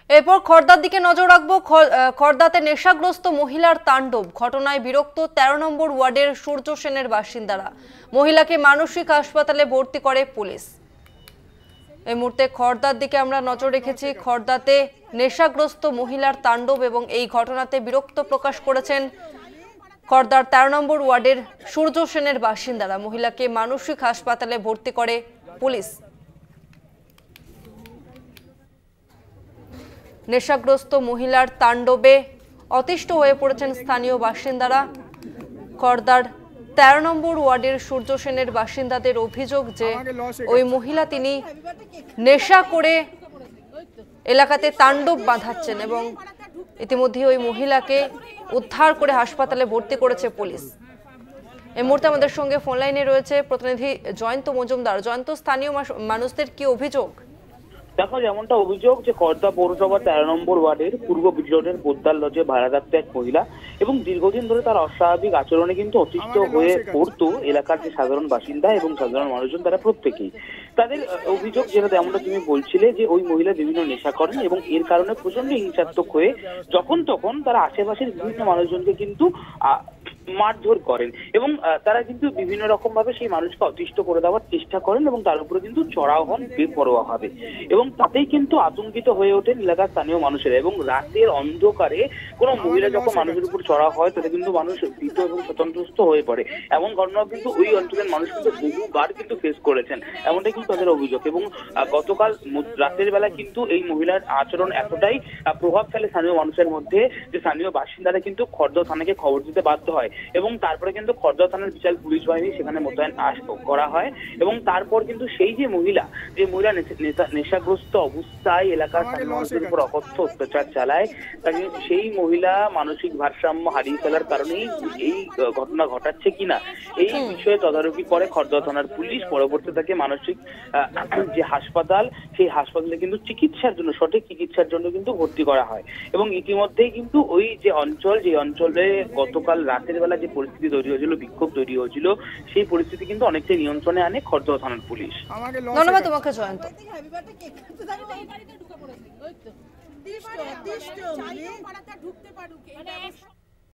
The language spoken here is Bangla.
এরপর খড়দার দিকে নজর রাখবো। খড়দাতে নেশাগ্রস্ত মহিলার তাণ্ডব, ঘটনায় বিরক্ত ১৩ নম্বর ওয়ার্ডের সূর্য সেনের বাসিন্দারা। মহিলাকে মানসিক হাসপাতালে ভর্তি করে পুলিশ। এই মুহূর্তে খড়দার দিকে আমরা নজর রেখেছি। খড়দাতে নেশাগ্রস্ত মহিলার তাণ্ডব এবং এই ঘটনাতে বিরক্ত প্রকাশ করেছেন খড়দার ১৩ নম্বর ওয়ার্ডের সূর্য সেনের বাসিন্দারা। মহিলাকে মানসিক হাসপাতালে ভর্তি করে পুলিশ। নেশাগ্রস্ত মহিলার তাণ্ডবে অতিষ্ঠ হয়ে পড়েছেন স্থানীয় বাসিন্দারা। খড়দার ১৩ নম্বর ওয়ার্ডের সূর্য সেনের বাসিন্দাদের অভিযোগ যে ওই মহিলা তিনি নেশা করে এলাকাতে তাণ্ডব বাঁধাচ্ছেন এবং ইতিমধ্যে ওই মহিলাকে উদ্ধার করে হাসপাতালে ভর্তি করেছে পুলিশ। এই মুহূর্তে আমাদের সঙ্গে ফোন লাইনে রয়েছে প্রতিনিধি জয়ন্ত মজুমদার। জয়ন্ত, স্থানীয় মানুষদের কি অভিযোগ? দেখো, যেমনটা অভিযোগ যে খড়দা পৌরসভার ১৩ নম্বর ওয়ার্ডের পূর্ব ব্রিজনের পোদ্দার লজে ভাড়া থাকত এক মহিলা এবং দীর্ঘদিন ধরে তার অস্বাভাবিক আচরণে কিন্তু অতিষ্ঠ হয়ে পড়তো এলাকার যে সাধারণ বাসিন্দা এবং সাধারণ মানুষজন, তারা প্রত্যেকেই। তাদের অভিযোগ, যেটা যেমনটা তুমি বলছিলে, যে ওই মহিলা বিভিন্ন নেশা করেন এবং এর কারণে প্রচন্ড হিংসাত্মক হয়ে যখন তখন তারা আশেপাশের বিভিন্ন মানুষজনকে কিন্তু মারধর করেন এবং তারা কিন্তু বিভিন্ন রকম ভাবে সেই মানুষকে অতিষ্ঠ করে দেওয়ার চেষ্টা করেন এবং তার উপরে কিন্তু চড়াও হন বেপরোয়া ভাবে এবং তাতেই কিন্তু আতঙ্কিত হয়ে ওঠেন এলাকার স্থানীয় মানুষেরা। এবং রাতের অন্ধকারে কোনো মহিলা যখন মানুষের উপর চড়া হয় তাতে কিন্তু মানুষ ভীত এবং স্বতন্ত্রস্ত হয়ে পড়ে। এমন ঘটনা কিন্তু ওই অঞ্চলের মানুষ কিন্তু বহুবার কিন্তু ফেস করেছেন, এমনটাই কিন্তু তাদের অভিযোগ। এবং গতকাল রাতের বেলা কিন্তু এই মহিলার আচরণ এতটাই প্রভাব ফেলে স্থানীয় মানুষের মধ্যে যে স্থানীয় বাসিন্দারা কিন্তু খড়দা থানাকে খবর দিতে বাধ্য হয় এবং তারপরে কিন্তু খড়দা থানার বিশাল পুলিশ বাহিনী সেখানে মোতায়েন করা হয় এবং তারপর কিন্তু সেই যে মহিলা নেশাগ্রস্ত অবস্থায় এলাকার স্থানীয় মানুষের উপর অকথ্য অত্যাচার চালায়, তাকে সেই মহিলা মানসিক ভারসাম্য হারিয়ে ফেলার কারণেই এই ঘটনা ঘটাচ্ছে কিনা এই বিষয়ে তদারকি করে খড়দা থানার পুলিশ। পরবর্তী তাকে মানসিক যে হাসপাতাল, সেই হাসপাতালে কিন্তু চিকিৎসার জন্য, সঠিক চিকিৎসার জন্য কিন্তু ভর্তি করা হয় এবং ইতিমধ্যেই কিন্তু ওই যে অঞ্চলে গতকাল রাতের বেলা যে পরিস্থিতি তৈরি হয়েছিল, বিক্ষোভ তৈরি হয়েছিল, সেই পরিস্থিতি কিন্তু অনেকটাই নিয়ন্ত্রণে আনে খড়দা থানার পুলিশ। ধন্যবাদ তোমাকে জয়ন্ত।